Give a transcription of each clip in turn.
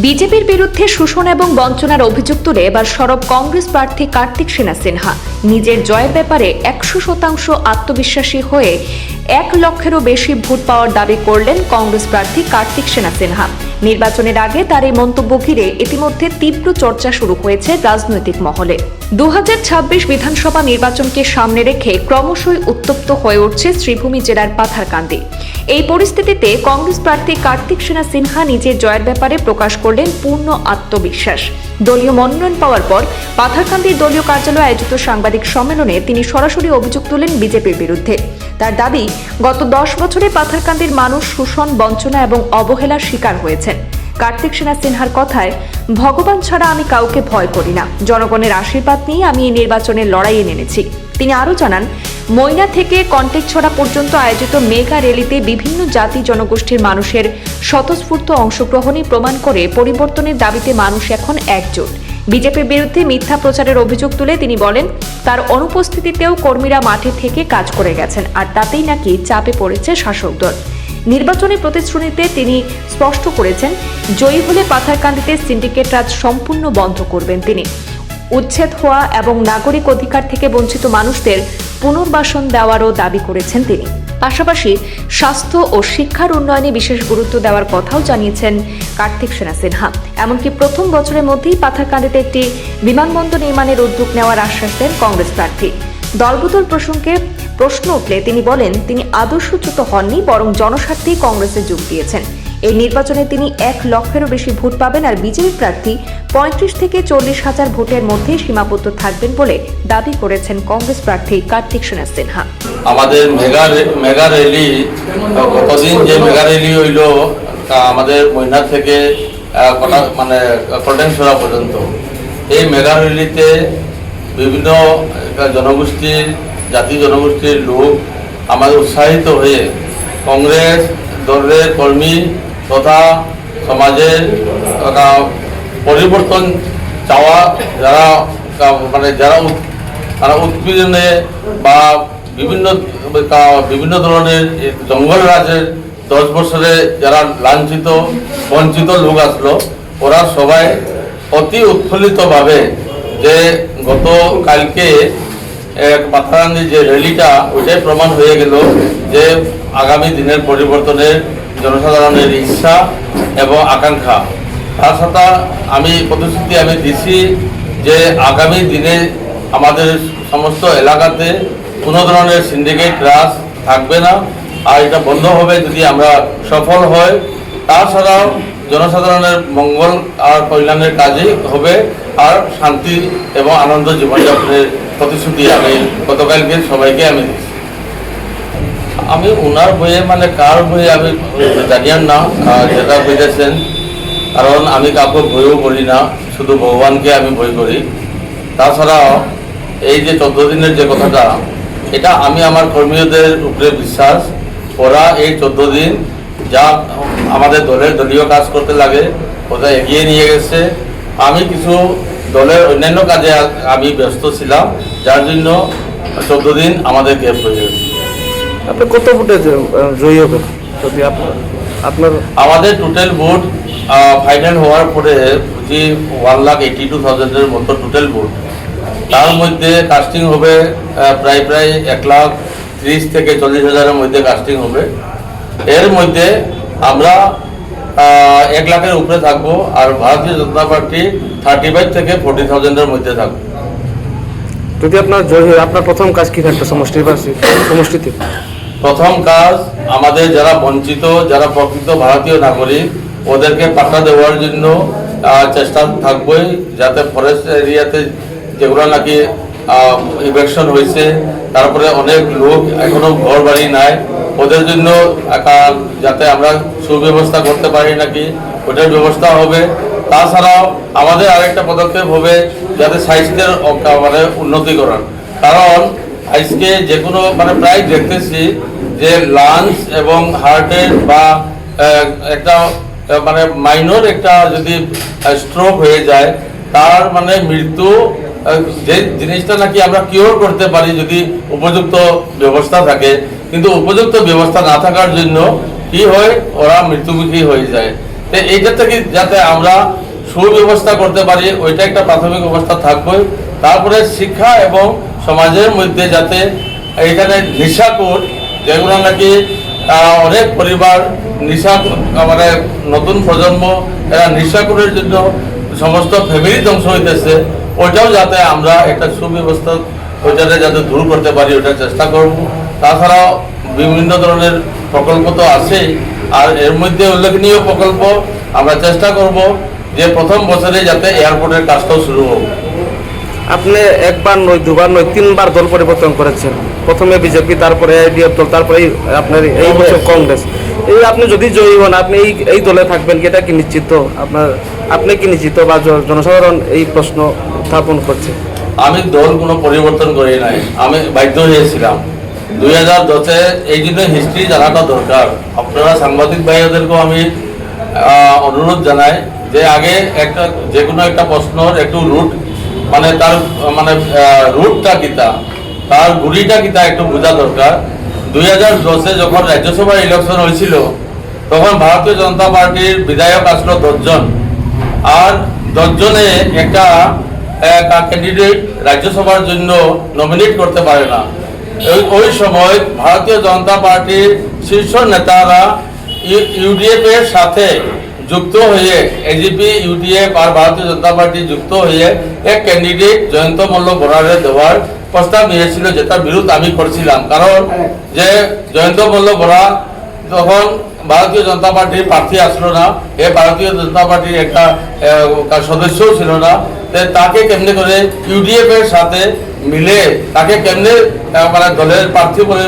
বিজেপির বিরুদ্ধে শোষণ এবং বঞ্চনার অভিযোগ তুলে এবার সরব কংগ্রেস প্রার্থী কার্তিক সেনা সিনহা নিজের জয়ের ব্যাপারে 100% আত্মবিশ্বাসী হয়ে 1 লক্ষেরও বেশি ভোট পাওয়ার দাবি করলেন কংগ্রেস প্রার্থী কার্তিক সেনা সিনহা। নির্বাচনের আগে তার এই মন্তব্য ঘিরে ইতিমধ্যে তীব্র চর্চা শুরু হয়েছে রাজনৈতিক মহলে। 2026 বিধানসভা নির্বাচনকে সামনে রেখে ক্রমশই উত্তপ্ত হয়ে উঠছে শ্রীভূমি জেলার পাথারকান্দি। এই পরিস্থিতিতে কংগ্রেস প্রার্থী কার্তিক সেনা সিনহা নিজের জয়ের ব্যাপারে প্রকাশ করলেন পূর্ণ আত্মবিশ্বাস। দলীয় মনোনয়ন পাওয়ার পর পাথারকান্দির দলীয় কার্যালয়ে আয়োজিত সাংবাদিক সম্মেলনে তিনি সরাসরি অভিযোগ তোলেন বিজেপির বিরুদ্ধে। তার দাবি, গত 10 বছরে পাথারকান্দির মানুষ শোষণ, বঞ্চনা এবং অবহেলার শিকার হয়েছেন। কার্তিক সেনা সিনহার কথায়, ভগবান ছাড়া আমি কাউকে ভয় করি না, জনগণের আশীর্বাদ নিয়ে আমি এই নির্বাচনের লড়াইয়ে নেমেছি। তিনি আরও জানান, ময়না থেকে কন্টেকছড়া পর্যন্ত আয়োজিত মেগা র্যালিতে বিভিন্ন জাতি জনগোষ্ঠীর মানুষের স্বতঃস্ফূর্ত অংশগ্রহণই প্রমাণ করে পরিবর্তনের দাবিতে মানুষ এখন একজোট। বিজেপির বিরুদ্ধে মিথ্যা প্রচারের অভিযোগ তুলে তিনি বলেন, তার অনুপস্থিতিতেও কর্মীরা মাঠে থেকে কাজ করে গেছেন, আর তাতেই নাকি চাপে পড়েছে শাসক দল। নির্বাচনী প্রতিশ্রুতিতে তিনি স্পষ্ট করেছেন, জয়ী হলে পাথারকান্দিতে সিন্ডিকেট রাজ সম্পূর্ণ বন্ধ করবেন তিনি। উচ্ছেদ হওয়া এবং নাগরিক অধিকার থেকে বঞ্চিত মানুষদের পুনর্বাসন দেওয়ারও দাবি করেছেন তিনি। পাশাপাশি স্বাস্থ্য ও শিক্ষার উন্নয়নে বিশেষ গুরুত্ব দেওয়ার কথাও জানিয়েছেন কার্তিক সেনা সিনহা। এমনকি প্রথম বছরের মধ্যেই পাথারকান্দিতে একটি বিমানবন্দর নির্মাণের উদ্যোগ নেওয়ার আশ্বাস দেন কংগ্রেস প্রার্থী। দলবদল প্রসঙ্গে প্রশ্ন উঠলে তিনি বলেন, তিনি আদর্শচ্যুত হননি, বরং জনস্বার্থেই কংগ্রেসে যোগ দিয়েছেন। এই নির্বাচনে তিনি 1 লক্ষেরও বেশি ভোট পাবেন, আর বিজেপি প্রার্থী 35 থেকে 40 হাজার ভোটের মধ্যে সীমাবদ্ধ থাকবেন বলে দাবি করেছেন কংগ্রেস প্রার্থী কার্তিক সেনা সিনহা। আমাদের মেগা র্যালি, গতদিন যে মেগা র্যালি হইল আমাদের ময়না থেকে কন্টেকছড়া পর্যন্ত, এই মেগা র্যালিতে বিভিন্ন জনগোষ্ঠীর, জাতি জনগোষ্ঠীর লোক আমাদের উৎসাহিত হয়ে কংগ্রেস দলের কর্মী তথা সমাজের পরিবর্তন চাওয়া যারা যারা উৎপীড়নে বা বিভিন্ন ধরনের জঙ্গল রাজের 10 বছরে যারা লাঞ্ছিত বঞ্চিত লোক আসলো, ওরা সবাই অতি উৎফুল্লিতভাবে যে গতকালকে পাথারকান্দির যে র্যালিটা, ওইটাই প্রমাণ হয়ে গেল যে আগামী দিনের পরিবর্তনের জনসাধারণের ইচ্ছা এবং আকাঙ্ক্ষা। তার সাথে আমি প্রতিশ্রুতি দিছি যে আগামী দিনে আমাদের সমস্ত এলাকাতে কোনো ধরনের সিন্ডিকেট রাজ থাকবে না, আর এটা বন্ধ হবে যদি আমরা সফল হই। তাছাড়াও জনসাধারণের মঙ্গল আর কল্যাণের কাজই হবে, আর শান্তি এবং আনন্দ জীবনযাপনের প্রতিশ্রুতি আমি গতকালকে সবাইকে দিচ্ছি। আমি ওনার বইয়ে কার বইয়ে আমি জানিয়ান না যেটা বুঝেছেন, কারণ আমি কাউকে বইও বলি না, শুধু ভগবানকে আমি বই করি। তাছাড়াও এই যে 14 দিনের যে কথাটা, এটা আমি আমার কর্মীদের উপরে বিশ্বাস, ওরা এই 14 দিন যা আমাদের দলীয় কাজ করতে লাগে ওটা এগিয়ে নিয়ে গেছে। আমি কিছু দলের অন্যান্য কাজে আমি ব্যস্ত ছিলাম, যার জন্য 14 দিন আমাদের গ্যাপ হয়ে গেছে। আপনি কত ভোটে জয়ী হবেন? আমাদের টোটাল ভোট ফাইনাল হওয়ার পরে বুঝি 1,82,000-এর মতো টোটাল ভোট। তার মধ্যে কাস্টিং হবে প্রায় 1,30,000 থেকে 40,000-এর মধ্যে কাস্টিং হবে। এর মধ্যে আমরা 1 লাখের উপরে থাকবো, আর ভারতীয় জনতা পার্টি 35 থেকে 40,000-এর মধ্যে থাকবো। যদি আপনার জয় হয়, আপনার প্রথম কাজ কি থাকবে সমষ্টিতে? প্রথম কাজ আমাদের যারা বঞ্চিত, যারা প্রকৃত ভারতীয় নাগরিক, ওদেরকে পাট্টা দেওয়ার জন্য চেষ্টা থাকবেই, যাতে ফরেস্ট এরিয়াতে যেগুলো নাকি ইভেকশন হয়েছে, তারপরে অনেক লোক এখনো ঘর বাড়ি নাই, ওদের জন্য যাতে আমরা সুব্যবস্থা করতে পারি নাকি ওটার ব্যবস্থা হবে। তাছাড়াও আমাদের আরেকটা পদক্ষেপ হবে যাতে স্বাস্থ্যের উন্নতিকরণ, কারণ আজকে যে কোনো প্রায় দেখতেছি যে লাংস এবং হার্টের বা একটা মাইনর একটা যদি স্ট্রোক হয়ে যায়, তার মৃত্যু যে জিনিসটা নাকি আমরা কিওর করতে পারি যদি উপযুক্ত ব্যবস্থা থাকে, কিন্তু উপযুক্ত ব্যবস্থা না থাকার জন্য কি হয়, ওরা মৃত্যুমুখী হয়ে যায়। তো এইটা থেকে যাতে আমরা সুব্যবস্থা করতে পারি ওইটা একটা প্রাথমিক অবস্থা থাকবে। তারপরে শিক্ষা এবং সমাজের মধ্যে যাতে এখানে নেশাখোর যেগুলো নাকি অনেক পরিবার নেশা মানে নতুন প্রজন্ম এরা নেশাখোরের জন্য সমস্ত ফ্যামিলি ধ্বংস হইতেছে, ওইটাও যাতে আমরা একটা সুব্যবস্থা ওইটাতে যাতে দূর করতে পারি ওইটা চেষ্টা করব। তাছাড়াও বিভিন্ন ধরনের প্রকল্প তো আছেই, আর এর মধ্যে উল্লেখনীয় প্রকল্প আমরা চেষ্টা করব যে প্রথম বছরে যাতে এয়ারপোর্টের কাজটাও শুরু হোক। আপনি একবার নয়, দুবার নয়, 3বার দল পরিবর্তন করেছেন। প্রথমে বিজেপি, তারপরে আইডিএফ দল, তারপরে আপনার এই বছর কংগ্রেস। এই আপনি যদি জয়ী হন, আপনি এই দলে থাকবেন কি, এটা কি নিশ্চিত? আপনি কি নিশ্চিত বা জনসাধারণ এই প্রশ্ন উত্থাপন করছে? আমি দল কোনো পরিবর্তন করি নাই, আমি বাধ্য হয়েছিলাম 2010-এ। এই জন্য হিস্ট্রি জানাটা দরকার। আপনারা সাংবাদিক ভাইদেরকেও আমি অনুরোধ জানাই যে আগে একটা যে কোনো একটা প্রশ্নর একটু রুট মানে তার মানে রুটটা কিতা, তার গুড়িটা কিতা একটু বোঝা দরকার। 2010-এ যখন রাজ্যসভা ইলেকশন হয়েছিল তখন ভারতীয় জনতা পার্টির বিধায়ক আসলো 10 জন, আর 10 জনে একটা ক্যান্ডিডেট রাজ্যসভার জন্য নমিনেট করতে পারে না। ওই সময় ভারতীয় জনতা পার্টির শীর্ষ নেতারা ইউডিএফ এর সাথে যুক্ত হয়ে, এজিপি, ইউডিএফ আর ভারতীয় জনতা পার্টি যুক্ত হয়ে এক ক্যান্ডিডেট জয়ন্ত মল্ল বরারে দেওয়ার প্রস্তাব নিয়েছিল, যেটা বিরোধ আমি করছিলাম। কারণ যে জয়ন্ত মল্ল বরা তখন ভারতীয় জনতা পার্টির প্রার্থী আসলো না, এ ভারতীয় জনতা পার্টির একটা সদস্যও ছিল না, তাকে কেমনে করে ইউডিএফ এর সাথে মিলে তাকে কেমনে মানে দলের প্রার্থী বলে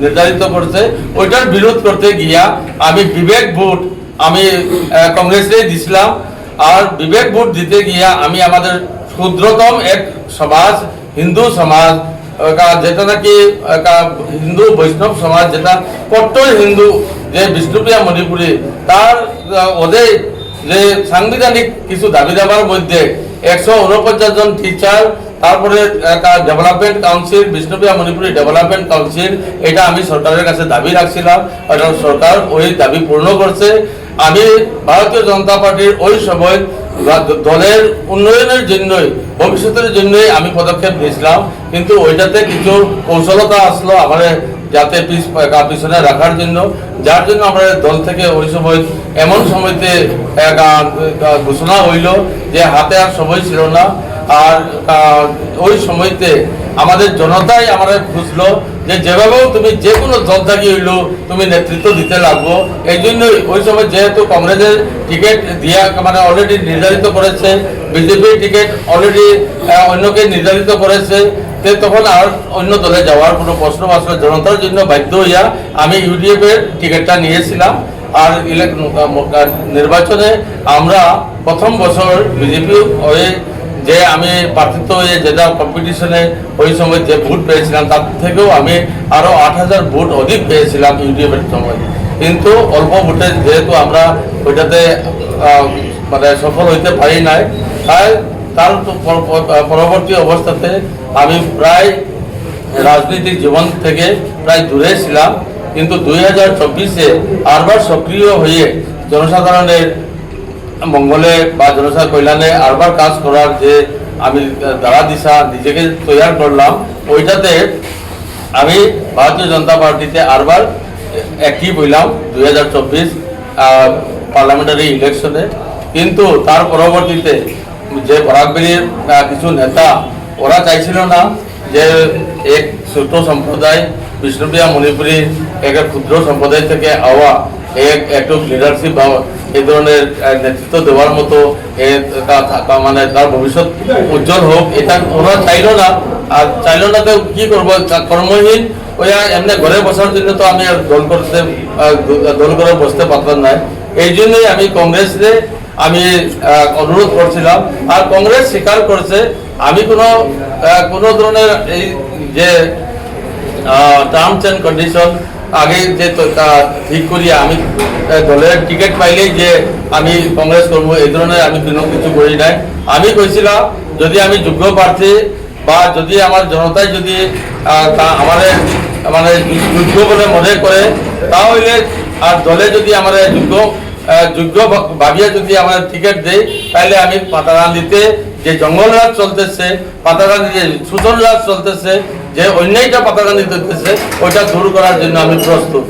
নির্ধারিত করছে, ওইটার বিরোধ করতে গিয়া আমি বিবেক ভোট আমি কংগ্রেসে দিছিলাম। আর বিবেক ভোট দিতে গিয়া আমি আমাদের ক্ষুদ্রতম এক সমাজ, হিন্দু সমাজ, যেটা নাকি হিন্দু বৈষ্ণব সমাজ, যেটা কট্টর হিন্দু, যে বিষ্ণুপ্রিয়া মণিপুরী, তার ওদের যে সাংবিধানিক কিছু দাবি দাবার মধ্যে 149 জন টিচার, তারপরে development council, Bishnupriya Manipuri development council, এটা আমি সরকারের কাছে দাবি রাখছিলাম, এবং সরকার ওই দাবি পূর্ণ করছে। আমি ভারতীয় জনতা পার্টির ওই সময় দলের উন্নয়নের জন্যই, ভবিষ্যতের জন্যই আমি পদক্ষেপ নিয়েছিলাম, কিন্তু ওইটাতে কিছু কৌশলতা আসলো আমাদের যাতে পিছনে রাখার জন্য, যার জন্য আমরা দল থেকে ওই সময় এমন সময়তে ঘোষণা হইল যে হাতে আর সময় ছিল না। আর ওই সময়তে আমাদের জনতাই আমরা বুঝলো যে যেভাবেও তুমি যে কোনো দল থাকি হইলো তুমি নেতৃত্ব দিতে লাগবো। এই জন্যই ওই সময় যেহেতু কংগ্রেসের টিকিট দিয়া মানে অলরেডি নির্ধারিত করেছে, বিজেপির টিকিট অলরেডি অন্যকে নির্ধারিত করেছে, তখন আর অন্য দলে যাওয়ার কোনো প্রশ্ন আসলে জনতার জন্য বাধ্য হইয়া আমি ইউডিএফ এর টিকিটটা নিয়েছিলাম। আর নির্বাচনে আমরা প্রথম বছর বিজেপি হয়ে যে আমি প্রার্থিত হয়ে যেটা কম্পিটিশনে ওই সময় যে ভোট পেয়েছিলাম তার থেকেও আমি আরো 8000 ভোট অধিক পেয়েছিলাম ইউডিএফ এর সময়, কিন্তু অল্প ভোটে যেহেতু আমরা ওইটাতে মানে সফল হইতে পারি নাই, তাই তার পরবর্তী অবস্থাতে আমি প্রায় রাজনৈতিক জীবন থেকে প্রায় দূরে ছিলাম। কিন্তু 2024-এ আরবার সক্রিয় হয়ে জনসাধারণের মঙ্গলে বা জনসাধারণ কল্যাণে আরবার কাজ করার যে আমি দ্বারা দিশা নিজেকে তৈরি করলাম, ওইটাতে আমি ভারতীয় জনতা পার্টিতে আরবার অ্যাক্টিভ হইলাম 2024 পার্লামেন্টারি ইলেকশনে। কিন্তু তার পরবর্তীতে যে বরাকবেলির কিছু নেতা ওরা চাইছিল না যে এক ছোট সম্প্রদায় বিষ্ণুপ্রিয়া মণিপুরী একটা ক্ষুদ্র সম্প্রদায় থেকে আওয়া একটু লিডারশিপ বা এই ধরনের নেতৃত্ব দেওয়ার মতো মানে তার ভবিষ্যৎ উজ্জ্বল হোক, এটা ওরা চাইলো না। আর চাইলো না তো কি করবো, কর্মহীন ওরা এমনি ঘরে বসার জন্য তো আমি আর দল করে বসতে পারতাম না। এই জন্যই আমি কংগ্রেসে আমি অনুরোধ করছিলাম, আর কংগ্রেস স্বীকার করছে আমি কোনো ধরনের এই যে টার্মস অ্যান্ড কন্ডিশন আগে যে ঠিক করিয়া আমি দলের টিকিট পাইলেই যে আমি কংগ্রেস করবো এই ধরনের আমি কোনো কিছু করি নাই। আমি কইছিলাম যদি আমি যোগ্য প্রার্থী বা যদি আমার জনতায় যদি আমাদের মানে যোগ্য বলে মনে করে তাহলে, আর দলে যদি আমার যোগ্য যোগ্য ভাবিয়া যদি আমাদের টিকিট দেয়, তাহলে আমি পাতাকান্দিতে যে জঙ্গলরাজ চলতেছে, পাতাকান্দিতে শোষণ রাজ চলতেছে, যে অন্যায়টা পাতাকান্দিতে হতেছে, ওইটা দূর করার জন্য আমি প্রস্তুত।